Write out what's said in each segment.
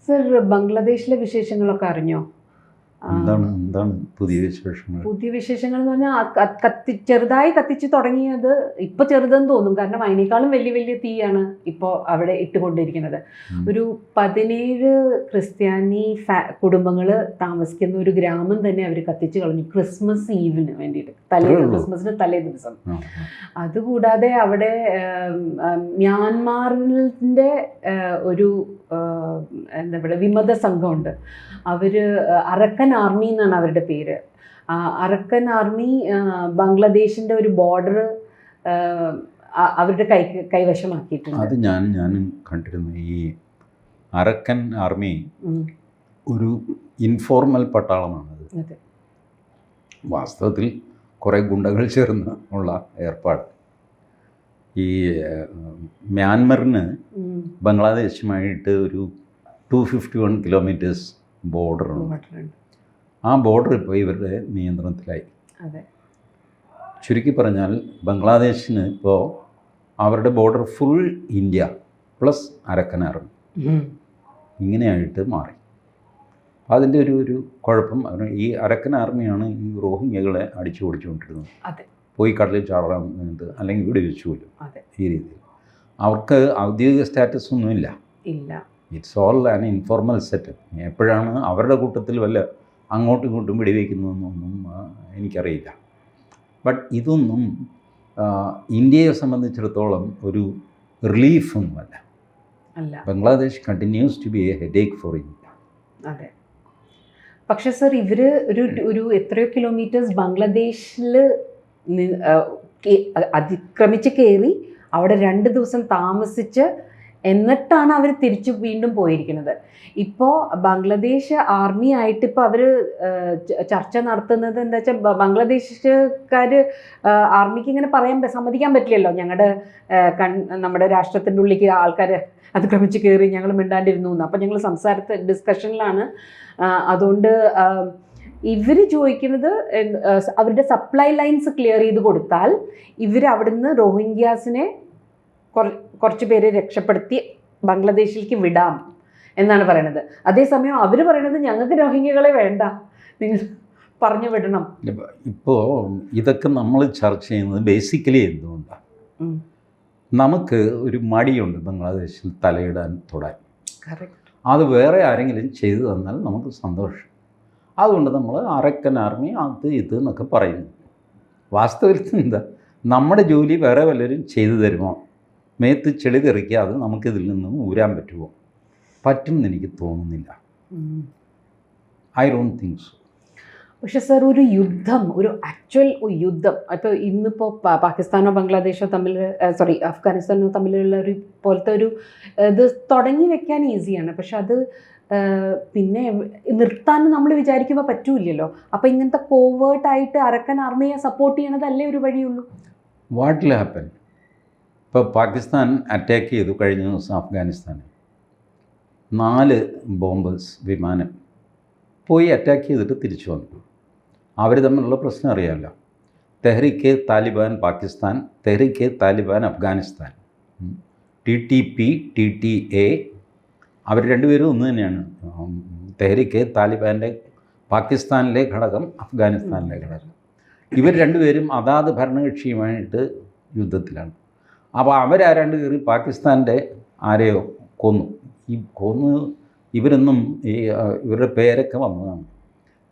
Sir, ബംഗ്ലാദേശിലെ വിശേഷങ്ങളൊക്കെ അറിഞ്ഞോ? എന്താണ് പുതിയ വിശേഷങ്ങൾ? പുതിയ വിശേഷങ്ങൾ എന്ന് പറഞ്ഞാൽ ചെറുതായി കത്തിച്ച് തുടങ്ങിയത് ഇപ്പോൾ ചെറുതെന്ന് തോന്നും, കാരണം അതിനേക്കാളും വലിയ വലിയ തീയാണ് ഇപ്പോൾ അവിടെ ഇട്ടുകൊണ്ടിരിക്കുന്നത്. ഒരു 17 ക്രിസ്ത്യാനി കുടുംബങ്ങൾ താമസിക്കുന്ന ഒരു ഗ്രാമം തന്നെ അവർ കത്തിച്ച് കളഞ്ഞു, ക്രിസ്മസ് ഈവിന് വേണ്ടിയിട്ട്, ക്രിസ്മസിന് തലേ ദിവസം. അതുകൂടാതെ അവിടെ മ്യാൻമാറിൻ്റെ ഒരു എന്താ പറയുക വിമത സംഘമുണ്ട്. അവർ അറക്കൻ ആർമി എന്നാണ് അവരുടെ പേര്. അറക്കൻ ആർമി ബംഗ്ലാദേശിൻ്റെ ഒരു ബോർഡർ അവരുടെ കൈവശമാക്കിയിട്ടുണ്ട്. അത് ഞാൻ കണ്ടിരുന്നു. ഈ അറക്കൻ ആർമി ഒരു ഇൻഫോർമൽ പട്ടാളമാണത്. വാസ്തവത്തിൽ കുറേ ഗുണ്ടകൾ ചേർന്ന് ഉള്ള ഏർപ്പാട്. ഈ മ്യാൻമറിന് ബംഗ്ലാദേശുമായിട്ട് ഒരു 251 കിലോമീറ്റേഴ്സ് ബോർഡറുണ്ട്. ആ ബോർഡർ ഇപ്പോൾ ഇവരുടെ നിയന്ത്രണത്തിലായി. ചുരുക്കി പറഞ്ഞാൽ ബംഗ്ലാദേശിന് ഇപ്പോൾ അവരുടെ border full India plus Arakan Army ഇങ്ങനെയായിട്ട് മാറി. അതിൻ്റെ ഒരു കുഴപ്പം, ഈ അരക്കൻ ആർമിയാണ് ഈ റോഹിംഗ്യകളെ അടിച്ചു ഓടിച്ചുകൊണ്ടിരുന്നത്. പോയി കടലിൽ ചാടാറുണ്ട്, അല്ലെങ്കിൽ ഇവിടെ വെച്ചുപോലും. ഈ രീതിയിൽ അവർക്ക് ഔദ്യോഗിക സ്റ്റാറ്റസ് ഒന്നുമില്ല. It's all an informal set. എപ്പോഴാണ് അവരുടെ കൂട്ടത്തിൽ വല്ല അങ്ങോട്ടും ഇങ്ങോട്ടും വെടിവെക്കുന്നതെന്നൊന്നും എനിക്കറിയില്ല. ബട്ട് ഇതൊന്നും ഇന്ത്യയെ സംബന്ധിച്ചിടത്തോളം ഒരു റിലീഫൊന്നുമല്ല. Bangladesh continues to be a headache for India. അതെ, പക്ഷേ സർ, ഇവർ ഒരു എത്രയോ കിലോമീറ്റേഴ്സ് ബംഗ്ലാദേശിൽ അതിക്രമിച്ച് കയറി അവിടെ 2 ദിവസം താമസിച്ച് എന്നിട്ടാണ് അവർ തിരിച്ചു വീണ്ടും പോയിരിക്കുന്നത്. ഇപ്പോൾ ബംഗ്ലാദേശ് ആർമി ആയിട്ട് ഇപ്പോൾ അവർ ചർച്ച നടത്തുന്നത് എന്താ വെച്ചാൽ, ബംഗ്ലാദേശുകാർ ആർമിക്ക് ഇങ്ങനെ സമ്മതിക്കാൻ പറ്റില്ലല്ലോ, നമ്മുടെ രാഷ്ട്രത്തിൻ്റെ ഉള്ളിലേക്ക് ആൾക്കാർ അതിക്രമിച്ച് കയറി ഞങ്ങൾ മിണ്ടാണ്ടിരുന്നു എന്ന്. അപ്പം ഞങ്ങൾ ഡിസ്കഷനിലാണ്. അതുകൊണ്ട് ഇവർ ചോദിക്കുന്നത് അവരുടെ സപ്ലൈ ലൈൻസ് ക്ലിയർ ചെയ്ത് കൊടുത്താൽ ഇവർ അവിടുന്ന് റോഹിംഗ്യാസിനെ കുറച്ച് പേരെ രക്ഷപ്പെടുത്തി ബംഗ്ലാദേശിലേക്ക് വിടാം എന്നാണ് പറയുന്നത്. അതേസമയം അവർ പറയുന്നത് ഞങ്ങൾക്ക് റോഹിംഗ്യകളെ വേണ്ട, നിങ്ങൾ പറഞ്ഞു വിടണം. ഇപ്പോൾ ഇതൊക്കെ നമ്മൾ ചർച്ച ചെയ്യുന്നത് ബേസിക്കലി എന്തുകൊണ്ടാണ്? നമുക്ക് ഒരു മടിയുണ്ട് ബംഗ്ലാദേശിൽ തലയിടാൻ തൊടാൻ. അത് വേറെ ആരെങ്കിലും ചെയ്തു തന്നാൽ നമുക്ക് സന്തോഷം. അതുകൊണ്ട് നമ്മൾ അറക്കൻ ആർമി അത് ഇത് എന്നൊക്കെ പറയുന്നു. വാസ്തവത്തിൽ എന്താ, നമ്മുടെ ജോലി വേറെ വല്ലവരും ചെയ്തു തരുമോ? മേത്ത് ചെളി തെറിക്കാതെ നമുക്കിതിൽ നിന്നും ഊരാൻ പറ്റുമോ? പറ്റുമെന്ന് എനിക്ക് തോന്നുന്നില്ല. I don't think so. പക്ഷെ സർ, ഒരു യുദ്ധം, ഒരു ആക്ച്വൽ യുദ്ധം, ഇപ്പോൾ ഇന്നിപ്പോൾ പാകിസ്ഥാനോ ബംഗ്ലാദേശോ അഫ്ഗാനിസ്ഥാനോ തമ്മിലുള്ള ഒരു പോലത്തെ ഒരു ഇത് തുടങ്ങി വെക്കാൻ ഈസിയാണ്. പക്ഷെ അത് പിന്നെ നിർത്താൻ നമ്മൾ വിചാരിക്കുമ്പോൾ പറ്റൂല്ലല്ലോ. അപ്പോൾ ഇങ്ങനത്തെ കോവേർട്ടായിട്ട് അറക്കൻ ആർമിയെ സപ്പോർട്ട് ചെയ്യണതല്ലേ ഒരു വഴിയുള്ളൂ. What will happen? ഇപ്പോൾ പാകിസ്ഥാൻ അറ്റാക്ക് ചെയ്തു കഴിഞ്ഞ ദിവസം അഫ്ഗാനിസ്ഥാനിൽ. 4 ബോംബേഴ്സ് വിമാനം പോയി അറ്റാക്ക് ചെയ്തിട്ട് തിരിച്ചു വന്നു. അവർ തമ്മിലുള്ള പ്രശ്നം അറിയാമല്ലോ. തെഹ്രീക്ക് താലിബാൻ പാകിസ്ഥാൻ, തെഹ്രീക്ക് താലിബാൻ അഫ്ഗാനിസ്ഥാൻ, TTP TTA, അവർ രണ്ടുപേരും ഒന്ന് തന്നെയാണ്. തെഹ്രീക്ക് താലിബാൻ്റെ പാകിസ്ഥാനിലെ ഘടകം, അഫ്ഗാനിസ്ഥാനിലെ ഘടകം. ഇവർ രണ്ടുപേരും അതാത് ഭരണകക്ഷിയുമായിട്ട് യുദ്ധത്തിലാണ്. അപ്പോൾ അവരാരാണ്ട് കയറി പാകിസ്ഥാൻ്റെ ആരെയോ കൊന്നു. ഈ ഇവരൊന്നും ഇവരുടെ പേരൊക്കെ വന്നതാണ്.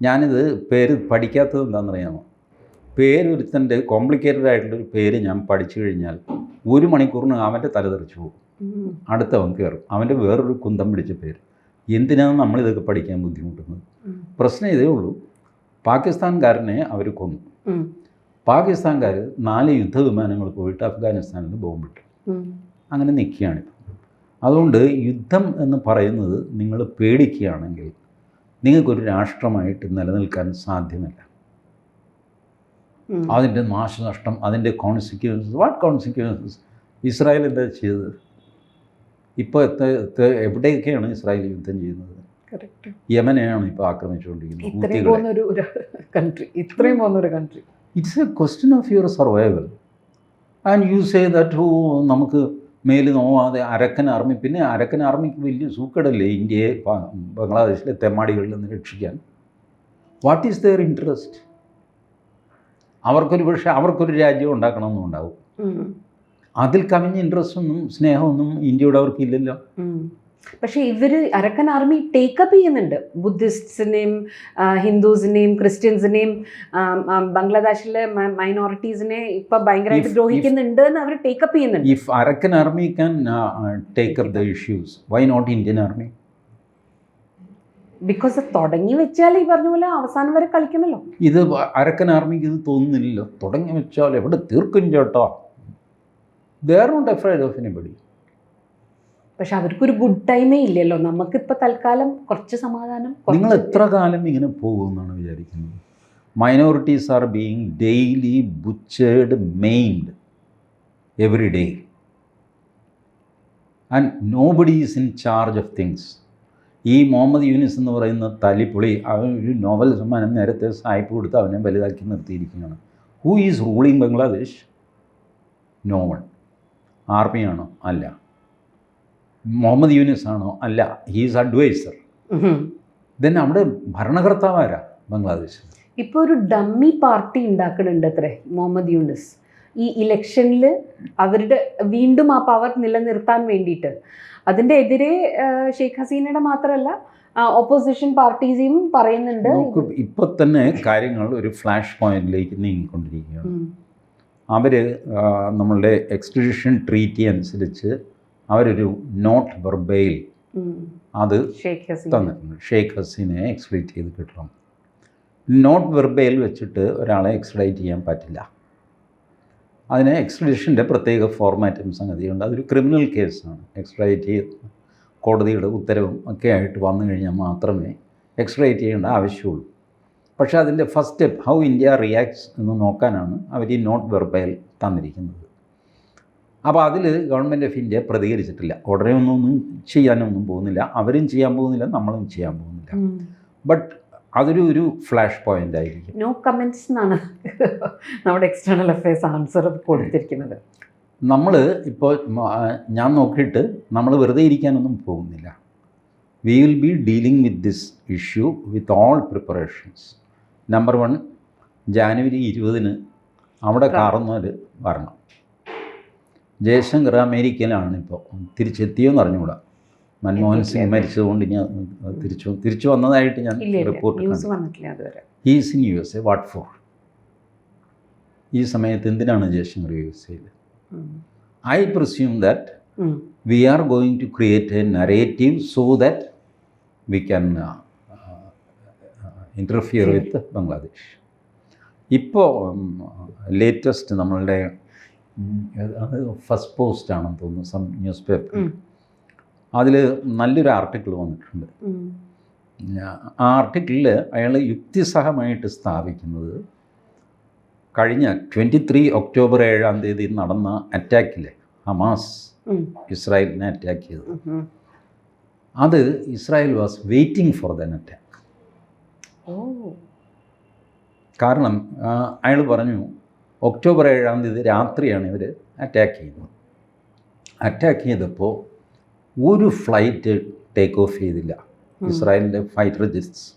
ഞാനിത് പേര് പഠിക്കാത്തത് എന്താണെന്നറിയാമോ? പേരൊരുത്തൻ്റെ കോംപ്ലിക്കേറ്റഡ് ആയിട്ടുള്ളൊരു പേര് ഞാൻ പഠിച്ചു കഴിഞ്ഞാൽ 1 മണിക്കൂറിന് അവൻ്റെ തല തെറിച്ചു പോകും. അടുത്തവൻ കയറും, അവൻ്റെ വേറൊരു കുന്തം പിടിച്ച പേര്. എന്തിനാണ് നമ്മളിതൊക്കെ പഠിക്കാൻ ബുദ്ധിമുട്ടുന്നത്? പ്രശ്നം ഇതേ ഉള്ളൂ. പാകിസ്ഥാൻകാരനെ അവർ കൊന്നു. പാകിസ്ഥാൻകാർ 4 യുദ്ധവിമാനങ്ങൾ പോയിട്ട് അഫ്ഗാനിസ്ഥാനിൽ ബോംബിട്ടു. അങ്ങനെ നിൽക്കുകയാണിപ്പോൾ. അതുകൊണ്ട് യുദ്ധം എന്ന് പറയുന്നത് നിങ്ങൾ പേടിക്കുകയാണെങ്കിൽ നിങ്ങൾക്കൊരു രാഷ്ട്രമായിട്ട് നിലനിൽക്കാൻ സാധ്യമല്ല. അതിൻ്റെ നാശനഷ്ടം, അതിൻ്റെ കോൺസിക്വൻസസ്, വാട്ട് കോൺസിക്വൻസസ്? ഇസ്രായേൽ എന്താ ചെയ്തത്? ഇപ്പോൾ എവിടെയൊക്കെയാണ് ഇസ്രായേൽ യുദ്ധം ചെയ്യുന്നത്? യമനെയാണ് ഇപ്പോൾ ആക്രമിച്ചുകൊണ്ടിരിക്കുന്നത്. It's a question of your survival. And you say that നമുക്ക് മേല് നോവാതെ അരക്കൻ ആർമി, പിന്നെ അരക്കൻ ആർമിക്ക് വലിയ സൂക്കടല്ലേ ഇന്ത്യയെ ബംഗ്ലാദേശിലെ തെമ്മാടികളിൽ നിന്ന് രക്ഷിക്കാൻ. What is their interest? അവർക്കൊരു രാജ്യം ഉണ്ടാക്കണമെന്നുണ്ടാവും. അതിൽ കവിഞ്ഞ ഇൻട്രസ്റ്റ് ഒന്നും സ്നേഹമൊന്നും ഇന്ത്യയോട് അവർക്കില്ലല്ലോ. പക്ഷേ ഇവർ അരക്കൻ ആർമി ടേക്കപ്പ് ചെയ്യുന്നുണ്ട്. ബുദ്ധിസ്റ്റിനെയും ഹിന്ദുസിനെയും ക്രിസ്ത്യൻസിനെയും ബംഗ്ലാദേശിലെ മൈനോറിറ്റീസിനെ ഇപ്പൊ ഭയങ്കരമായിട്ട് ദ്രോഹിക്കുന്നുണ്ട് എന്ന് അവർ ടേക്കപ്പ് ചെയ്യുന്നുണ്ട്. If Arakan Army can take up the issues, why not Indian Army? Because തുടങ്ങി വെച്ചാൽ ഈ പറഞ്ഞ പോലെ അവസാനം വരെ കളിക്കണമല്ലോ. ഇത് അരക്കൻ ആർമിക്ക് ഇത് തോന്നുന്നില്ലല്ലോ. തുടങ്ങി വെച്ചാൽ എവിടെ തീർക്കും ചേട്ടോ. They are not afraid of anybody. പക്ഷെ അവർക്കൊരു ഗുഡ് ടൈമേ ഇല്ലല്ലോ. നമുക്കിപ്പോൾ തൽക്കാലം കുറച്ച് സമാധാനം. നിങ്ങൾ എത്ര കാലം ഇങ്ങനെ പോകുമെന്നാണ് വിചാരിക്കുന്നത്? Minorities are being daily butchered, maimed every day, and nobody is in charge of things. ഈ മുഹമ്മദ് യൂനിസ് എന്ന് പറയുന്ന തലിപ്പൊളി, അവൻ ഒരു നോബൽ സമ്മാനം നേരത്തെ സായിപ്പ് കൊടുത്ത് അവനെ വലുതാക്കി നിർത്തിയിരിക്കുകയാണ്. Who is ruling Bangladesh? No one. ആർമിയാണോ? അല്ല. മുഹമ്മദ് യൂനിസ് ആണോ? അല്ല. He's adviser. ദെൻ അവിടെ ഭരണകർത്താവാരാ ബംഗ്ലാദേശ്? ഇപ്പോൾ ഒരു ഡമ്മി പാർട്ടി ഉണ്ടാക്കുന്നുണ്ട് അത്രേ മുഹമ്മദ് യൂനിസ്. ഈ ഇലക്ഷനിൽ അവരുടെ വീണ്ടും ആ പവർ നിലനിർത്താൻ വേണ്ടിയിട്ട്. അതിൻ്റെ എതിരെ ഷെയ്ഖ് ഹസീനയുടെ മാത്രമല്ല ഓപ്പോസിഷൻ പാർട്ടീസും പറയുന്നുണ്ട്. ഇപ്പോൾ തന്നെ കാര്യങ്ങൾ ഒരു ഫ്ലാഷ് പോയിന്റിലേക്ക് നീങ്ങിക്കൊണ്ടിരിക്കുകയാണ്. അവർ നമ്മളുടെ എക്സ്ട്രഡിഷൻ ട്രീറ്റി അനുസരിച്ച് അവരൊരു നോട്ട് വെർബെയിൽ അത് തന്നിട്ടുണ്ട്. ഷെയ്ഖ് ഹസീനയെ എക്സ്ട്രേറ്റ് ചെയ്ത് കിട്ടണം. നോട്ട് വെർബെയിൽ വെച്ചിട്ട് ഒരാളെ എക്സ്ട്രേറ്റ് ചെയ്യാൻ പറ്റില്ല. അതിന് എക്സ്ട്രഡിഷൻ്റെ പ്രത്യേക ഫോർമാറ്റും സംഗതിയുണ്ട്. അതൊരു ക്രിമിനൽ കേസാണ്. എക്സ്ട്രേറ്റ് ചെയ്ത് കോടതിയുടെ ഉത്തരവും ഒക്കെ ആയിട്ട് വന്നു കഴിഞ്ഞാൽ മാത്രമേ എക്സ്ട്രേറ്റ് ചെയ്യേണ്ട ആവശ്യമുള്ളൂ. പക്ഷേ അതിൻ്റെ first step how India reacts എന്ന് നോക്കാനാണ് അവർ ഈ നോട്ട് വെർബെയിൽ തന്നിരിക്കുന്നത്. അപ്പോൾ അതിൽ ഗവൺമെൻറ് ഓഫ് ഇന്ത്യ പ്രതികരിച്ചിട്ടില്ല. ഉടനെ ഒന്നും ചെയ്യാനൊന്നും പോകുന്നില്ല. അവരും ചെയ്യാൻ പോകുന്നില്ല, നമ്മളും ചെയ്യാൻ പോകുന്നില്ല. ബട്ട് അതൊരു ഫ്ലാഷ് പോയിന്റ് ആയിരിക്കും. നോ കമൻറ്റ്സ് എന്നാണ് നമ്മുടെ എക്സ്റ്റേണൽ അഫയേഴ്സ് ആൻസർ കൊടുത്തിരിക്കുന്നത്. നമ്മൾ ഇപ്പോൾ ഞാൻ നോക്കിയിട്ട് നമ്മൾ വെറുതെ ഇരിക്കാനൊന്നും പോകുന്നില്ല. We will be dealing with this issue with all preparations. Number 1, January 20 അവിടെ കാറുന്നവർ വരണം. ജയശങ്കർ അമേരിക്കയിലാണ് ഇപ്പോൾ. തിരിച്ചെത്തിയോന്ന് അറിഞ്ഞുകൂടാ. മൻമോഹൻ സിംഗ് മരിച്ചതുകൊണ്ട് ഞാൻ തിരിച്ചു വന്നതായിട്ട് ഞാൻ റിപ്പോർട്ട് കണ്ടു. He's in USA. What for? ഈ സമയത്ത് എന്തിനാണ് ജയശങ്കർ USA-യിൽ? I presume that we are going to create a narrative so that we can interfere with Bangladesh. ഇപ്പോൾ ലേറ്റസ്റ്റ് നമ്മളുടെ അത് ഫസ്റ്റ് പോസ്റ്റ് ആണെന്ന് തോന്നുന്നു, സം ന്യൂസ് പേപ്പർ. അതിൽ നല്ലൊരു ആർട്ടിക്കിൾ വന്നിട്ടുണ്ട്. ആ ആർട്ടിക്കിളിൽ അയാൾ യുക്തിസഹമായിട്ട് സ്ഥാപിക്കുന്നത് കഴിഞ്ഞ 23 ഒക്ടോബർ 7 നടന്ന അറ്റാക്കിൽ ഹമാസ് ഇസ്രായേലിനെ അറ്റാക്ക് ചെയ്തത്. അത് Israel was waiting for then attack. കാരണം അയാൾ പറഞ്ഞു ഒക്ടോബർ 7 രാത്രിയാണ് ഇവർ അറ്റാക്ക് ചെയ്യുന്നത്. അറ്റാക്ക് ചെയ്തപ്പോൾ ഒരു ഫ്ലൈറ്റ് ടേക്ക് ഓഫ് ചെയ്തില്ല. ഇസ്രായേലിൻ്റെ ഫൈറ്റർ ജെറ്റ്സ്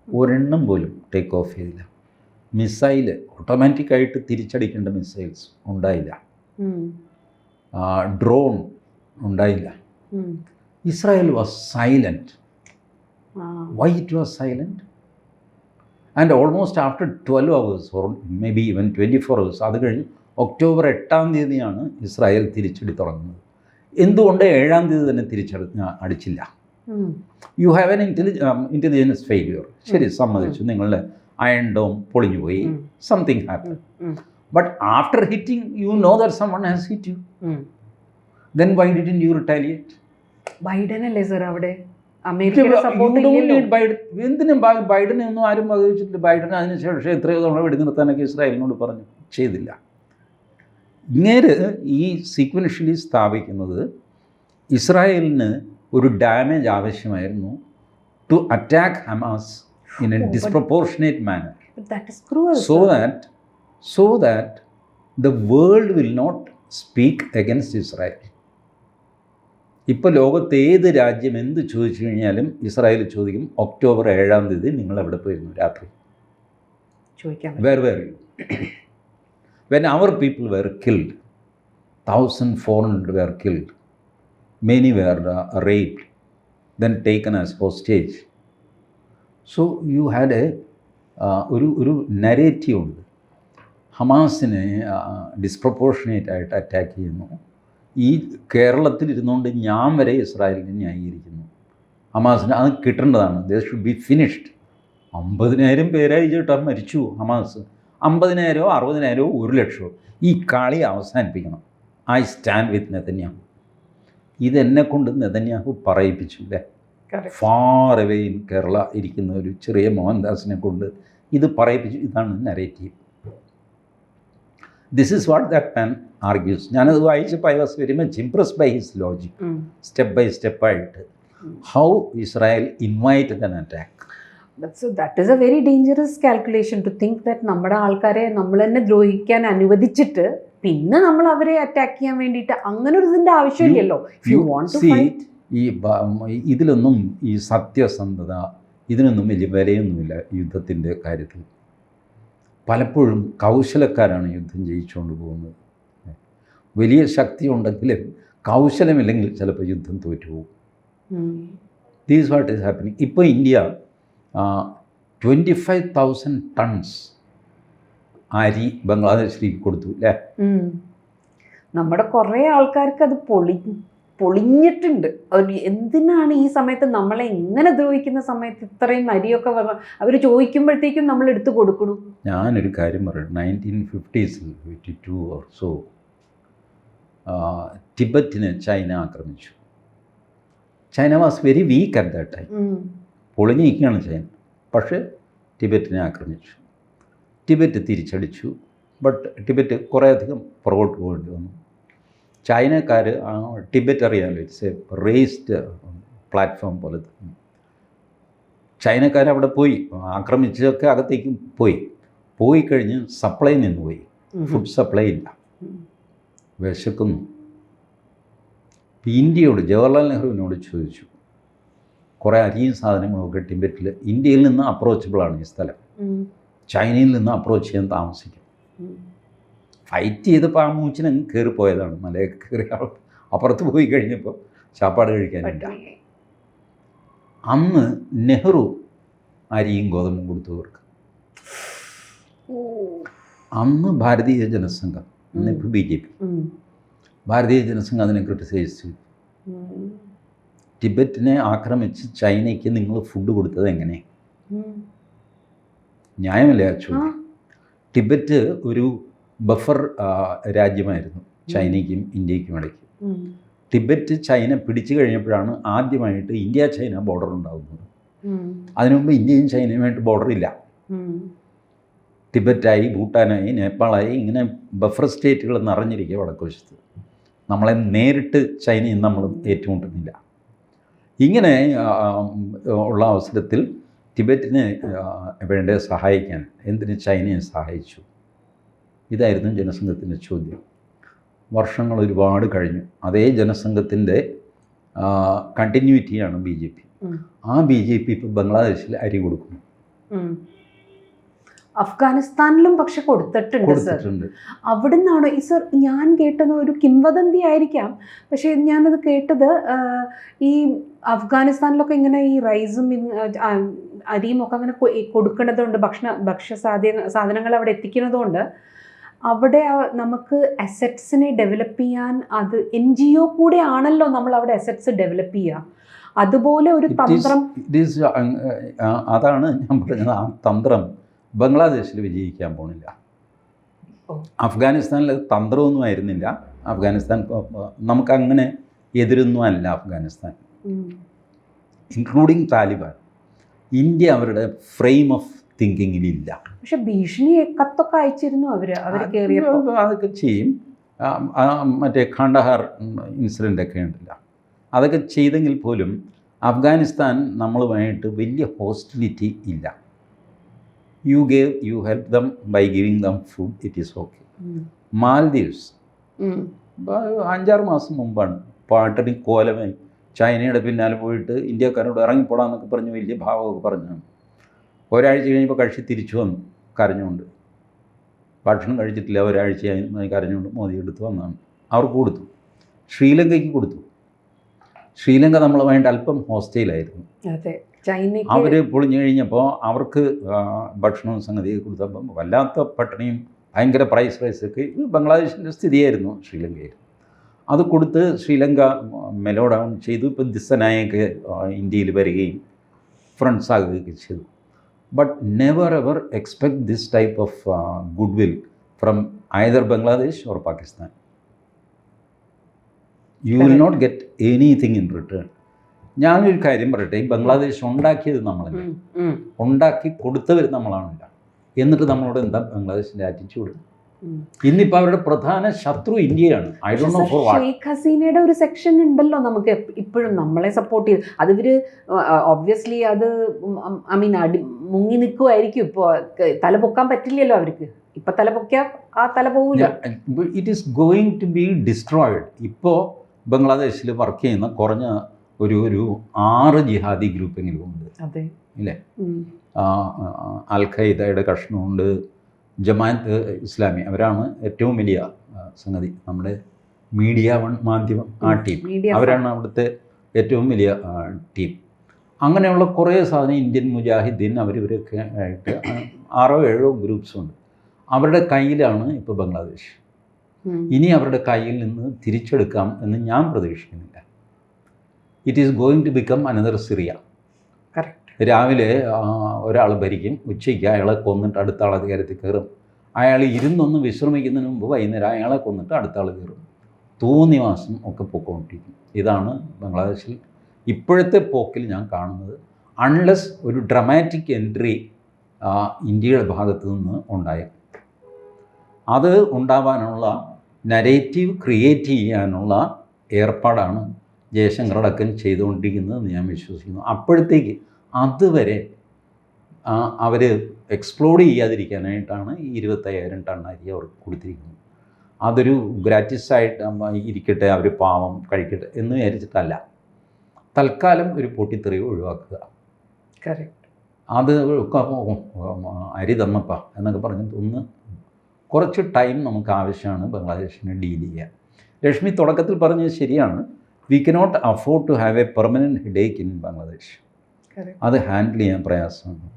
ഒരെണ്ണം പോലും ടേക്ക് ഓഫ് ചെയ്തില്ല. മിസൈൽ ഓട്ടോമാറ്റിക്കായിട്ട് തിരിച്ചടിക്കേണ്ട മിസൈൽസ് ഉണ്ടായില്ല. ഡ്രോൺ ഉണ്ടായില്ല. Israel was silent. Why it was silent? And almost after 12 hours or may be even 24 hours, അത് കഴിഞ്ഞ് ഒക്ടോബർ 8 ഇസ്രായേൽ തിരിച്ചടി തുടങ്ങുന്നത്. എന്തുകൊണ്ട് 7 തന്നെ അടിച്ചില്ല? You have an intelligence failure. ശരി, സമ്മതിച്ചു, നിങ്ങളുടെ അയൺ ഡോം പൊളിഞ്ഞു പോയി, something happen. But after hitting you know that someone has hit you. Then why didn't you retaliate? Biden അല്ലേ സർ അവിടെ? എന്തിനും ബൈഡനെ ഒന്നും ആരും വകവെച്ചിട്ടില്ല. ബൈഡൻ അതിനുശേഷം എത്രയോ തവണ വെടിനിർത്താനൊക്കെ ഇസ്രായേലിനോട് പറഞ്ഞു, ചെയ്തില്ല. ഇങ്ങേര് ഈ സീക്വൻഷ്യലി സ്ഥാപിക്കുന്നത് ഇസ്രായേലിന് ഒരു ഡാമേജ് ആവശ്യമായിരുന്നു to attack Hamas in a disproportionate manner, so that the world will not speak against Israel. ഇപ്പോൾ ലോകത്ത് ഏത് രാജ്യം എന്ത് ചോദിച്ചു കഴിഞ്ഞാലും ഇസ്രായേൽ ചോദിക്കും ഒക്ടോബർ 7-ാം തീയതി നിങ്ങൾ എവിടെ പോയിരുന്നു രാത്രി? ചോദിക്കാൻ വേർ വെൻ അവർ people were killed, 1400 were killed, many were raped, then taken as hostage. So you had ഒരു നരേറ്റീവ് ഉണ്ട്. ഹമാസിനെ ഡിസ്പ്രപ്പോർഷനേറ്റ് ആയിട്ട് അറ്റാക്ക് ചെയ്യുന്നു. ഈ കേരളത്തിലിരുന്നുകൊണ്ട് ഞാൻ വരെ ഇസ്രായേലിനെ ന്യായീകരിക്കുന്നു. ഹമാസിന് അത് കിട്ടേണ്ടതാണ്. They should be finished. 50,000 പേരായി ചേട്ടാ മരിച്ചു ഹമാസ്. 50,000, 60,000, 1,00,000. ഈ കളി അവസാനിപ്പിക്കണം. I stand with Netanyahu. ഇതെന്നെ കൊണ്ട് നെതന്യാഹു പറയിപ്പിച്ചു അല്ലേ? ഫാർ അവേ ഇൻ കേരള ഇരിക്കുന്ന ഒരു ചെറിയ മോഹൻദാസിനെ കൊണ്ട് ഇത് പറയിപ്പിച്ചു. ഇതാണ് narrative. This is what that man argues. ഞാനത് വായിച്ചപ്പോൾ I was very much impressed by his logic. Step by സ്റ്റെപ്പായിട്ട് how Israel invited an attack. So that is a very dangerous calculation to think that നമ്മുടെ ആൾക്കാരെ നമ്മൾ തന്നെ ദ്രോഹിക്കാൻ അനുവദിച്ചിട്ട് പിന്നെ നമ്മൾ അവരെ അറ്റാക്ക് ചെയ്യാൻ വേണ്ടിയിട്ട് അങ്ങനെ ഒരു ഇതിൻ്റെ ആവശ്യമില്ലല്ലോ. ഇതിലൊന്നും ഈ സത്യസന്ധത ഇതിനൊന്നും വലിയ വിലയൊന്നുമില്ല യുദ്ധത്തിൻ്റെ കാര്യത്തിൽ. പലപ്പോഴും കൗശലക്കാരാണ് യുദ്ധം ജയിച്ചുകൊണ്ട് പോകുന്നത്. വലിയ ശക്തി ഉണ്ടെങ്കിലും കൗശലമില്ലെങ്കിൽ ചിലപ്പോൾ യുദ്ധം തോറ്റുപോകും. These what is happening. ഇപ്പോൾ ഇന്ത്യ 25,000 tons അരി ബംഗ്ലാദേശിലേക്ക് കൊടുത്തു അല്ലേ? നമ്മുടെ കുറേ ആൾക്കാർക്ക് അത് പൊളിഞ്ഞിട്ടുണ്ട്. എന്തിനാണ് ഈ സമയത്ത് നമ്മളെ ഇങ്ങനെ ദ്രോഹിക്കുന്ന സമയത്ത് ഇത്രയും അരിയൊക്കെ അവർ ചോദിക്കുമ്പോഴത്തേക്കും നമ്മൾ എടുത്തു കൊടുക്കണം. ഞാനൊരു കാര്യം പറയാം. 1950s 52 or so ടിബറ്റിനെ ചൈന ആക്രമിച്ചു. China was very weak at that time. പൊളിഞ്ഞിരിക്കുകയാണ് ചൈന. പക്ഷേ ടിബറ്റിനെ ആക്രമിച്ചു. ടിബറ്റ് തിരിച്ചടിച്ചു. ബട്ട് ടിബറ്റ് കുറേയധികം പുറകോട്ട് പോകേണ്ടി വന്നു. ചൈനക്കാർ ടിബറ്റ് അറിയാമല്ലോ, ഇറ്റ്സ് എ റേസ്ഡ് പ്ലാറ്റ്ഫോം പോലെ. ചൈനക്കാരവിടെ പോയി ആക്രമിച്ചതൊക്കെ അകത്തേക്കും പോയി കഴിഞ്ഞ് സപ്ലൈ നിന്ന് പോയി. ഫുഡ് സപ്ലൈ ഇല്ല, വിശക്കുന്നു. ഇന്ത്യയോട് ജവഹർലാൽ നെഹ്റുവിനോട് ചോദിച്ചു. കുറേ അരിയും സാധനങ്ങളൊക്കെ ടിബറ്റിൽ ഇന്ത്യയിൽ നിന്ന് അപ്രോച്ചബിളാണ് ഈ സ്ഥലം. ചൈനയിൽ നിന്ന് അപ്രോച്ച് ചെയ്യാൻ താമസിക്കും. ഫൈറ്റ് ചെയ്തപ്പോൾ ആ മൂച്ചിന് കയറിപ്പോയതാണ്. മലയൊക്കെ കയറി അപ്പുറത്ത് പോയി കഴിഞ്ഞപ്പോൾ ചാപ്പാട് കഴിക്കാനില്ല. അന്ന് നെഹ്റു അരിയും ഗോതമ്പും കൊടുത്തവർക്ക്. അന്ന് ഭാരതീയ ജനസംഘം, ഇന്നിപ്പോൾ BJP, ഭാരതീയ ജനസംഘം അതിനെ ക്രിട്ടിസൈസ് ചെയ്തു. ടിബറ്റിനെ ആക്രമിച്ച് ചൈനയ്ക്ക് നിങ്ങൾ ഫുഡ് കൊടുത്തത് എങ്ങനെ? ന്യായമല്ലേ ആ ചോദ്യം? ടിബറ്റ് ഒരു ബഫർ രാജ്യമായിരുന്നു ചൈനയ്ക്കും ഇന്ത്യക്കും ഇടയ്ക്ക്. ടിബറ്റ് ചൈന പിടിച്ചു കഴിഞ്ഞപ്പോഴാണ് ആദ്യമായിട്ട് ഇന്ത്യ ചൈന ബോർഡർ ഉണ്ടാകുന്നത്. അതിനുമുമ്പ് ഇന്ത്യയും ചൈനയുമായിട്ട് ബോർഡറില്ല. ടിബറ്റായി, ഭൂട്ടാനായി, നേപ്പാളായി, ഇങ്ങനെ ബഫർ സ്റ്റേറ്റുകൾ നിറഞ്ഞിരിക്കുക വടക്കുവശത്ത്. നമ്മളെ നേരിട്ട് ചൈനയും നമ്മളും ഏറ്റുമുട്ടുന്നില്ല. ഇങ്ങനെ ഉള്ള അവസരത്തിൽ ടിബറ്റിനെ വേണ്ട സഹായിക്കാൻ എന്തിന് ചൈനയെ സഹായിച്ചു? ഇതായിരുന്നു ജനസംഘത്തിൻ്റെ ചോദ്യം. വർഷങ്ങൾ ഒരുപാട് കഴിഞ്ഞു. അതേ ജനസംഘത്തിൻ്റെ കണ്ടിന്യൂറ്റിയാണ് BJP. ആ BJP ഇപ്പോൾ ബംഗ്ലാദേശിൽ അരി കൊടുക്കുന്നു. അഫ്ഗാനിസ്ഥാനിലും പക്ഷെ കൊടുത്തിട്ടുണ്ട്. അവിടെ നിന്നാണോ ഈ സർ ഞാൻ കേട്ടത്? ഒരു കിംവദന്തി ആയിരിക്കാം, പക്ഷേ ഞാനത് കേട്ടത് ഈ അഫ്ഗാനിസ്ഥാനിലൊക്കെ ഇങ്ങനെ ഈ റൈസും അരിയും ഒക്കെ അങ്ങനെ കൊടുക്കുന്നതുകൊണ്ട് ഭക്ഷ്യ സാധനങ്ങൾ അവിടെ എത്തിക്കുന്നതുകൊണ്ട് അവിടെ നമുക്ക് അസറ്റ്സിനെ ഡെവലപ്പ് ചെയ്യാൻ അത് NGO കൂടെ ആണല്ലോ നമ്മൾ അവിടെ അസറ്റ്സ് ഡെവലപ്പ് ചെയ്യുക. അതുപോലെ ഒരു തന്ത്രം. അതാണ് ഞാൻ പറഞ്ഞത്. ആ തന്ത്രം ബംഗ്ലാദേശിൽ വിജയിക്കാൻ പോണില്ല. അഫ്ഗാനിസ്ഥാനിൽ തന്ത്രമൊന്നും ആയിരുന്നില്ല. അഫ്ഗാനിസ്ഥാൻ നമുക്കങ്ങനെ എതിരൊന്നും അല്ല. അഫ്ഗാനിസ്ഥാൻ ഇൻക്ലൂഡിങ് താലിബാൻ, ഇന്ത്യ അവരുടെ ഫ്രെയിം ഓഫ് തിങ്കിങ്ങിലില്ല. പക്ഷെ ഭീഷണി കത്തൊക്കെ അയച്ചിരുന്നു അവർ കയറിയപ്പോൾ. അതൊക്കെ ചെയ്യും. മറ്റേ ഖണ്ഡഹാർ ഇൻസിഡൻ്റ് ഒക്കെ ഉണ്ടല്ല, അതൊക്കെ ചെയ്തെങ്കിൽ പോലും അഫ്ഗാനിസ്ഥാൻ നമ്മളുമായിട്ട് വലിയ ഹോസ്റ്റിലിറ്റി ഇല്ല. you help them by giving them food, it is okay. Maldives 5-6 മാസം മുമ്പാണ് പാട്ടിന് കോലമായി ചൈനയുടെ പിന്നാലെ പോയിട്ട് ഇന്ത്യക്കാരോട് ഇറങ്ങിപ്പോടാന്നൊക്കെ പറഞ്ഞ് വലിയ ഭാവമൊക്കെ പറഞ്ഞാണ്. ഒരാഴ്ച കഴിഞ്ഞപ്പോൾ കക്ഷി തിരിച്ചു വന്നു കരഞ്ഞുകൊണ്ട്. ഭക്ഷണം കഴിച്ചിട്ടില്ല, ഒരാഴ്ചയായി കരഞ്ഞുകൊണ്ട് മോദി എടുത്ത് വന്നതാണ്. അവർക്ക് കൊടുത്തു, ശ്രീലങ്കയ്ക്ക് കൊടുത്തു. ശ്രീലങ്ക നമ്മളുമായിട്ട് അല്പം ഹോസ്റ്റൈലായിരുന്നു. അവർ പൊളിഞ്ഞു കഴിഞ്ഞപ്പോൾ അവർക്ക് ഭക്ഷണവും സംഗതിയൊക്കെ കൊടുത്തപ്പം വല്ലാത്ത പട്ടിണിയും ഭയങ്കര പ്രൈസ് റൈസൊക്കെ ബംഗ്ലാദേശിൻ്റെ സ്ഥിതിയായിരുന്നു ശ്രീലങ്കയിൽ. അത് കൊടുത്ത് ശ്രീലങ്ക മെലോ ഡൗൺ ചെയ്തു. ഇപ്പം ദിസനായൊക്കെ ഇന്ത്യയിൽ വരികയും ഫ്രണ്ട്സ് ആകുകയൊക്കെ ചെയ്തു. But never ever expect this type of goodwill from either Bangladesh or Pakistan. You will not get anything in return. ഞാനൊരു കാര്യം പറയട്ടെ, ഈ ബംഗ്ലാദേശ് ഉണ്ടാക്കിയത് നമ്മളല്ല, ഉണ്ടാക്കി കൊടുത്തവർ നമ്മളാണില്ല. എന്നിട്ട് നമ്മളോട് എന്താ ബംഗ്ലാദേശിൻ്റെ ആറ്റിറ്റ്യൂഡ്? ഇന്നിപ്പോൾ അവരുടെ പ്രധാന ശത്രു ഇന്ത്യയാണ്. I don't know for what. Sheikh ഹസീനയുടെ ഒരു സെക്ഷൻ ഉണ്ടല്ലോ നമുക്ക് ഇപ്പോഴും നമ്മളെ സപ്പോർട്ട് ചെയ്ത്. അത് ഇവർ ഒബ്വിയസ്ലി അത് ഐ മീൻ മുങ്ങി നിൽക്കുമായിരിക്കും. ഇപ്പോൾ തല പൊക്കാൻ പറ്റില്ലല്ലോ അവർക്ക്. ഇപ്പം തല പൊക്കിയാൽ ആ തല പോകില്ല. It is going to be destroyed. ഇപ്പോൾ ബംഗ്ലാദേശിൽ വർക്ക് ചെയ്യുന്ന കുറഞ്ഞ ഒരു 6 ജിഹാദി ഗ്രൂപ്പെങ്കിലും ഉണ്ട്. അതെ ഇല്ലേ? അൽ ഖയ്ദയുടെ കഷ്ണമുണ്ട്, ജമാഅത്ത് ഇസ്ലാമി, അവരാണ് ഏറ്റവും വലിയ സംഗതി. നമ്മുടെ മീഡിയ വൺ മാധ്യമം, ആ ടീം, അവരാണ് അവിടുത്തെ ഏറ്റവും വലിയ ടീം. അങ്ങനെയുള്ള കുറേ സാധനം ഇന്ത്യൻ മുജാഹിദ്ദീൻ അവരിവരൊക്കെ ആയിട്ട് 6 or 7 ഗ്രൂപ്പ്സുണ്ട്. അവരുടെ കയ്യിലാണ് ഇപ്പോൾ ബംഗ്ലാദേശ്. ഇനി അവരുടെ കയ്യിൽ നിന്ന് തിരിച്ചെടുക്കാം എന്ന് ഞാൻ പ്രതീക്ഷിക്കുന്നില്ല. It is going to become another Syria. രാവിലെ ഒരാൾ ഭരിക്കും, ഉച്ചയ്ക്ക് അയാളെ കൊന്നിട്ട് അടുത്ത ആൾ അധികാരത്തിൽ കയറും. അയാൾ ഇരുന്നൊന്ന് വിശ്രമിക്കുന്നതിന് മുമ്പ് വൈകുന്നേരം അയാളെ കൊന്നിട്ട് അടുത്ത ആൾ കയറും. തോന്നിവാസം ഒക്കെ പൊക്കോണ്ടിരിക്കും. ഇതാണ് ബംഗ്ലാദേശിൽ ഇപ്പോഴത്തെ പോക്കിൽ ഞാൻ കാണുന്നത്. അൺലെസ് ഒരു ഡ്രമാറ്റിക് എൻട്രി ഇന്ത്യയുടെ ഭാഗത്തു നിന്ന് ഉണ്ടായ, അത് ഉണ്ടാവാനുള്ള നരേറ്റീവ് ക്രിയേറ്റ് ചെയ്യാനുള്ള ഏർപ്പാടാണ് ജയശങ്കർ അടക്കം ചെയ്തുകൊണ്ടിരിക്കുന്നതെന്ന് ഞാൻ വിശ്വസിക്കുന്നു. അപ്പോഴത്തേക്ക് അതുവരെ അവർ എക്സ്പ്ലോഡ് ചെയ്യാതിരിക്കാനായിട്ടാണ് ഈ 25,000 ടൺ അരി അവർക്ക് കൊടുത്തിരിക്കുന്നത്. അതൊരു ഗ്രാറ്റിസായിട്ട് ഇരിക്കട്ടെ, അവർ പാവം കഴിക്കട്ടെ എന്ന് വിചാരിച്ചിട്ടല്ല. തൽക്കാലം ഒരു പൊട്ടിത്തെറി ഒഴിവാക്കുക. അത് അരി തന്നപ്പ എന്നൊക്കെ പറഞ്ഞിട്ട് ഒന്ന് കുറച്ച് ടൈം നമുക്ക് ആവശ്യമാണ് ബംഗ്ലാദേശിനെ ഡീൽ ചെയ്യാൻ. ലക്ഷ്മി തുടക്കത്തിൽ പറഞ്ഞത് ശരിയാണ്. We cannot afford to have a permanent headache in Bangladesh. അത് ഹാൻഡിൽ ചെയ്യാൻ പ്രയാസമാണ്.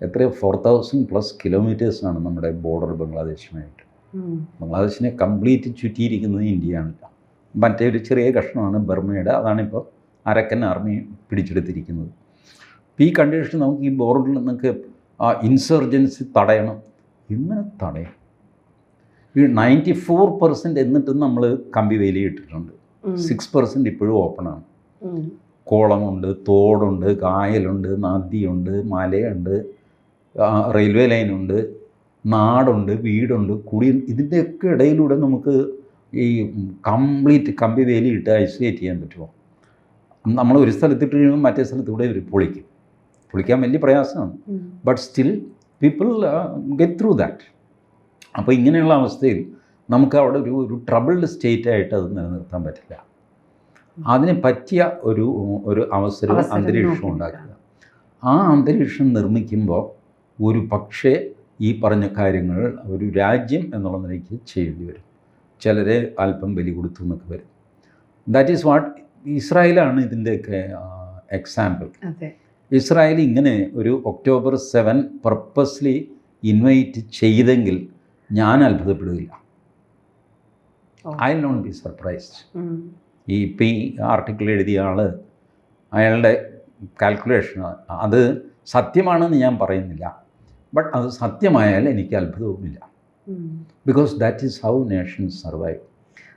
എത്രയോ 4,000+ കിലോമീറ്റേഴ്സാണ് നമ്മുടെ ബോർഡർ ബംഗ്ലാദേശുമായിട്ട്. ബംഗ്ലാദേശിനെ കംപ്ലീറ്റ് ചുറ്റിയിരിക്കുന്നത് ഇന്ത്യയാണ്. മറ്റേ ഒരു ചെറിയ കഷ്ണമാണ് ബർമയുടെ, അതാണിപ്പോൾ അരക്കൻ ആർമി പിടിച്ചെടുത്തിരിക്കുന്നത്. ഈ കണ്ടീഷൻ നമുക്ക് ഈ ബോർഡറിൽ നിന്നൊക്കെ ഇൻസർജൻസി തടയണം. ഇങ്ങനെ തടയും? ഈ 94% എന്നിട്ടും നമ്മൾ കമ്പി വേലി ഇട്ടിട്ടുണ്ട്. 6% ഇപ്പോഴും ഓപ്പണാണ്. കുളമുണ്ട്, തോടുണ്ട്, കായലുണ്ട്, നദിയുണ്ട്, മലയുണ്ട്, റെയിൽവേ ലൈനുണ്ട്, നാടുണ്ട്, വീടുണ്ട്, ഇതിൻ്റെയൊക്കെ ഇടയിലൂടെ നമുക്ക് ഈ കംപ്ലീറ്റ് കമ്പി വേലി ഇട്ട് ഐസൊലേറ്റ് ചെയ്യാൻ പറ്റുമോ? നമ്മൾ ഒരു സ്ഥലത്തിട്ട് കഴിയുമ്പോൾ മറ്റേ സ്ഥലത്തൂടെ ഒരു പൊളിക്കാൻ വലിയ പ്രയാസമാണ്. But still people get through that. അപ്പോൾ ഇങ്ങനെയുള്ള അവസ്ഥയിൽ നമുക്ക് അവിടെ ഒരു ട്രബിൾഡ് സ്റ്റേറ്റായിട്ട് അത് നിലനിർത്താൻ പറ്റില്ല. അതിന് പറ്റിയ ഒരു അവസരവും അന്തരീക്ഷവും ഉണ്ടാക്കുക. ആ അന്തരീക്ഷം നിർമ്മിക്കുമ്പോൾ ഒരു പക്ഷേ ഈ പറഞ്ഞ കാര്യങ്ങൾ ഒരു രാജ്യം എന്നുള്ള നിലയ്ക്ക് ചെയ്യേണ്ടി വരും. ചിലരെ അല്പം ബലി കൊടുത്തു എന്നൊക്കെ വരും. ദാറ്റ് ഈസ് വാട്ട് ഇസ്രായേലാണ് ഇതിൻ്റെയൊക്കെ എക്സാമ്പിൾ. ഇസ്രായേൽ ഇങ്ങനെ ഒരു October 7 പർപ്പസ്ലി ഇൻവൈറ്റ് ചെയ്തെങ്കിൽ ഞാൻ അത്ഭുതപ്പെടുകയില്ല. I will not be surprised. ഈ ആർട്ടിക്കിൾ എഴുതിയ ആൾ, അയാളുടെ കാൽക്കുലേഷൻ അത് സത്യമാണെന്ന് ഞാൻ പറയുന്നില്ല. ബട്ട് അത് സത്യമായാൽ എനിക്ക് അത്ഭുതവുമില്ല. Because that is how nations survive.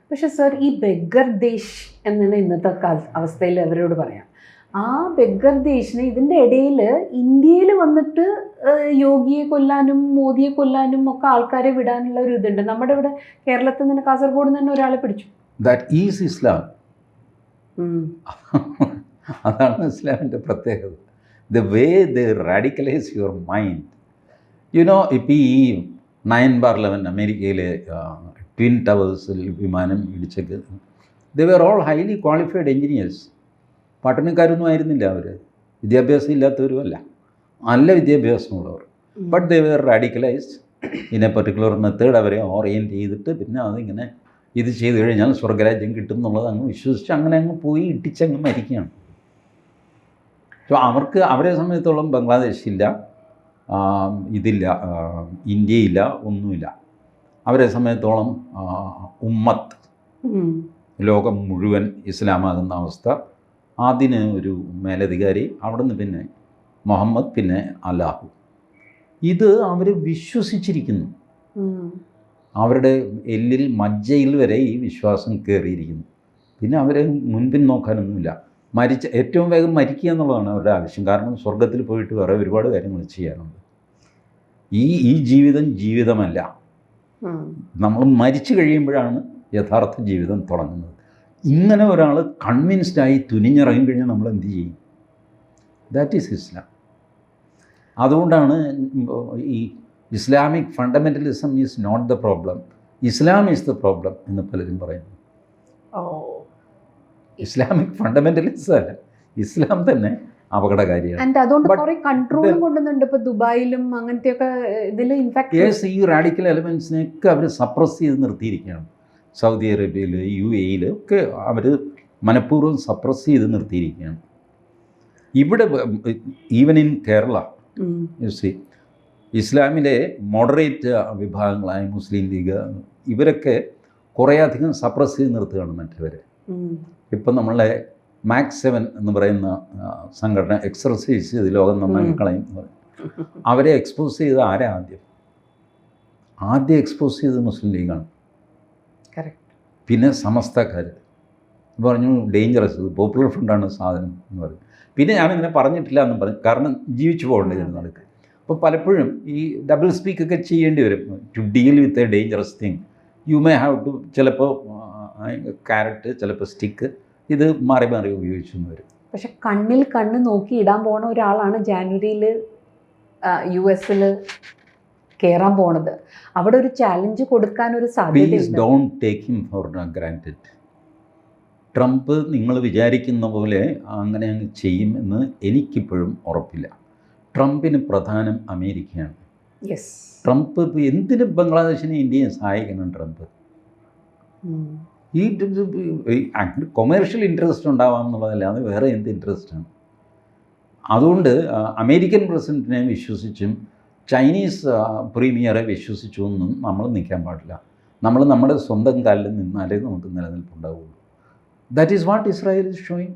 പക്ഷേ സർ, ഈ ബെഗർ ദേശ് എന്നാണ് ഇന്നത്തെ അവസ്ഥയിൽ അവരോട് പറയാം. ആ ബെഗർ ദേശിന് ഇതിൻ്റെ ഇടയിൽ ഇന്ത്യയിൽ വന്നിട്ട് യോഗിയെ കൊല്ലാനും മോദിയെ കൊല്ലാനും ഒക്കെ ആൾക്കാരെ വിടാനുള്ള ഒരു ഇതുണ്ട്. നമ്മുടെ ഇവിടെ കേരളത്തിൽ നിന്ന് കാസർഗോഡ് നിന്ന് ഒരാളെ പിടിച്ചു. That is Islam. അതാണ് ഇസ്ലാമിൻ്റെ പ്രത്യേകത. The way the radicalise your mind. ഇപ്പോൾ ഈ 9/11 അമേരിക്കയിലെ ട്വിൻ ടവേഴ്സിൽ വിമാനം ഇടിച്ചൊക്കെ they were all highly qualified engineers. പട്ടണക്കാരൊന്നും ആയിരുന്നില്ല അവർ, വിദ്യാഭ്യാസം ഇല്ലാത്തവരുമല്ല, നല്ല വിദ്യാഭ്യാസമുള്ളവർ. But they were radicalised in a particular method. അവരെ ഓറിയൻറ്റ് ചെയ്തിട്ട് പിന്നെ അതിങ്ങനെ ഇത് ചെയ്ത് കഴിഞ്ഞാൽ സ്വർഗരാജ്യം കിട്ടും എന്നുള്ളത് അങ്ങ് വിശ്വസിച്ച് അങ്ങനെ അങ്ങ് പോയി ഇട്ടിച്ചങ്ങ് മരിക്കുകയാണ്. അപ്പോൾ അവർക്ക് അവരെ സംബന്ധിച്ചോളം ബംഗ്ലാദേശില്ല, ഇതില്ല, ഇന്ത്യയില്ല, ഒന്നുമില്ല. അവരെ സംബന്ധിച്ചോളം ഉമ്മത്ത്, ലോകം മുഴുവൻ ഇസ്ലാമാകുന്ന അവസ്ഥ, അതിന് ഒരു മേലധികാരി, അവിടുന്ന് പിന്നെ മുഹമ്മദ്, പിന്നെ അല്ലാഹു. ഇത് അവർ വിശ്വസിച്ചിരിക്കുന്നു. അവരുടെ എല്ലിൽ മജ്ജയിൽ വരെ ഈ വിശ്വാസം കയറിയിരിക്കുന്നു. പിന്നെ അവരെ മുൻപിൻ നോക്കാനൊന്നുമില്ല. ഏറ്റവും വേഗം മരിക്കുക എന്നുള്ളതാണ് അവരുടെ ആവശ്യം. കാരണം സ്വർഗത്തിൽ പോയിട്ട് വേറെ ഒരുപാട് കാര്യങ്ങൾ ചെയ്യാനുണ്ട്. ഈ ജീവിതമല്ല. നമ്മൾ മരിച്ചു കഴിയുമ്പോഴാണ് യഥാർത്ഥ ജീവിതം തുടങ്ങുന്നത്. ഇങ്ങനെ ഒരാൾ കൺവിൻസ്ഡായി തുനിഞ്ഞിറങ്ങി കഴിഞ്ഞാൽ നമ്മൾ എന്ത് ചെയ്യും? That is Islam. അതുകൊണ്ടാണ് ഈ Islamic fundamentalism is not the problem, Islam is the problem എന്ന് പലരും പറയുന്നു. ഇസ്ലാമിക് ഫണ്ടമെൻ്റലിസം അല്ല, ഇസ്ലാം തന്നെ അപകടകാരിയാണ്. അതുകൊണ്ട് കുറേ കൺട്രോൾ കൊണ്ടുവന്നുണ്ട് ഇപ്പോൾ ദുബായിലും അങ്ങനത്തെയൊക്കെ ഇതിൽ. ഇൻഫാക്ട് ഈ റാഡിക്കൽ എലമെൻസിനെയൊക്കെ അവർ സപ്രസ് ചെയ്ത് നിർത്തിയിരിക്കുകയാണ്. സൗദി അറേബ്യയിൽ, UAE ഒക്കെ അവർ മനഃപൂർവ്വം സപ്രസ് ചെയ്ത് നിർത്തിയിരിക്കുകയാണ്. ഇവിടെ ഈവൻ ഇൻ കേരള ഇസ്ലാമിലെ മോഡറേറ്റ് വിഭാഗങ്ങളായ മുസ്ലിം ലീഗ് ഇവരൊക്കെ കുറേയധികം സപ്രസ് ചെയ്ത് നിർത്തുകയാണ് മറ്റവരെ. ഇപ്പം നമ്മളെ മാക്സ് 7 എന്ന് പറയുന്ന സംഘടന എക്സർസൈസ് ചെയ്ത് ലോകം നന്നായി കളയും എന്ന് പറയും. അവരെ എക്സ്പോസ് ചെയ്ത് ആരാ? ആദ്യം എക്സ്പോസ് ചെയ്തത് മുസ്ലിം ലീഗാണ്. പിന്നെ സമസ്തക്കാർ പറഞ്ഞു ഡേഞ്ചറസ്, ഇത് പോപ്പുലർ ഫ്രണ്ടാണ് സാധനം എന്ന് പറയും. പിന്നെ ഞാനിങ്ങനെ പറഞ്ഞിട്ടില്ല എന്നും പറഞ്ഞു, കാരണം ജീവിച്ചു പോകേണ്ടത് നടക്കുക. അപ്പോൾ പലപ്പോഴും ഈ ഡബിൾ സ്പീക്കൊക്കെ ചെയ്യേണ്ടി വരും. To deal with a dangerous thing you may have to, ചിലപ്പോൾ ക്യാരറ്റ്, ചിലപ്പോൾ സ്റ്റിക്ക്, ഇത് മാറി മാറി ഉപയോഗിച്ചു എന്ന് വരും. പക്ഷെ കണ്ണിൽ കണ്ണ് നോക്കി ഇടാൻ പോണ ഒരാളാണ് ജാനുവരിയിൽ US കയറാൻ പോണത്. അവിടെ ഒരു ചാലഞ്ച് കൊടുക്കാൻ ഒരു സാധ്യത. Don't take him for granted. Trump നിങ്ങൾ വിചാരിക്കുന്ന പോലെ അങ്ങനെ അങ്ങ് ചെയ്യും എന്ന് എനിക്കിപ്പോഴും ഉറപ്പില്ല. ട്രംപിന് പ്രധാനം അമേരിക്കയാണ്. ട്രംപ് എന്തിന് ബംഗ്ലാദേശിനെ ഇന്ത്യയെ സഹായിക്കണം? ട്രംപ് ഈ കൊമേഴ്ഷ്യൽ ഇൻട്രസ്റ്റ് ഉണ്ടാവാം എന്നുള്ളതല്ലാതെ വേറെ എന്ത് ഇൻട്രസ്റ്റാണ്? അതുകൊണ്ട് അമേരിക്കൻ പ്രസിഡൻറ്റിനെ വിശ്വസിച്ചും ചൈനീസ് പ്രീമിയറെ വിശ്വസിച്ചു ഒന്നും നമ്മൾ നിൽക്കാൻ പാടില്ല. നമ്മൾ നമ്മുടെ സ്വന്തം കാലിൽ നിന്നാലേ നമുക്ക് നിലനിൽപ്പുണ്ടാവുള്ളൂ. That is what Israel is showing.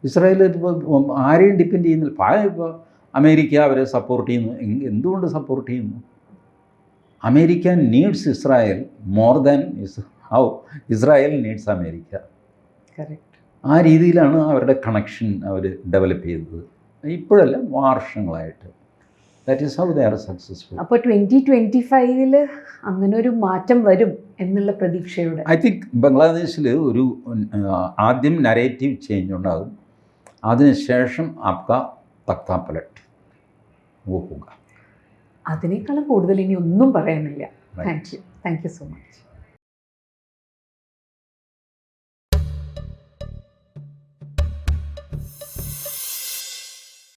Israel ആരെയും ഡിപ്പെൻഡ് ചെയ്യുന്നില്ല. ഇപ്പോൾ അമേരിക്ക അവരെ സപ്പോർട്ട് ചെയ്യുന്നു. എന്തുകൊണ്ട് സപ്പോർട്ട് ചെയ്യുന്നു? America needs Israel more than how Israel needs America. ആ രീതിയിലാണ് അവരുടെ കണക്ഷൻ അവർ ഡെവലപ്പ് ചെയ്തത്. ഇപ്പോഴല്ല, വർഷങ്ങളായിട്ട്. That is how they are successful. അപ്പോൾ 2025 അങ്ങനെ ഒരു മാറ്റം വരും എന്നുള്ള പ്രതീക്ഷയോടെ ഐ തിങ്ക് ബംഗ്ലാദേശിൽ ഒരു ആദ്യം നരേറ്റീവ് ചേഞ്ച് ഉണ്ടാകും. അതിനുശേഷം ആപ്കാ തക്താ പലട്ട് वो होगा. അതിനേക്കാളും കൂടുതൽ ഇനി ഒന്നും പറയാനില്ല. Thank you so much.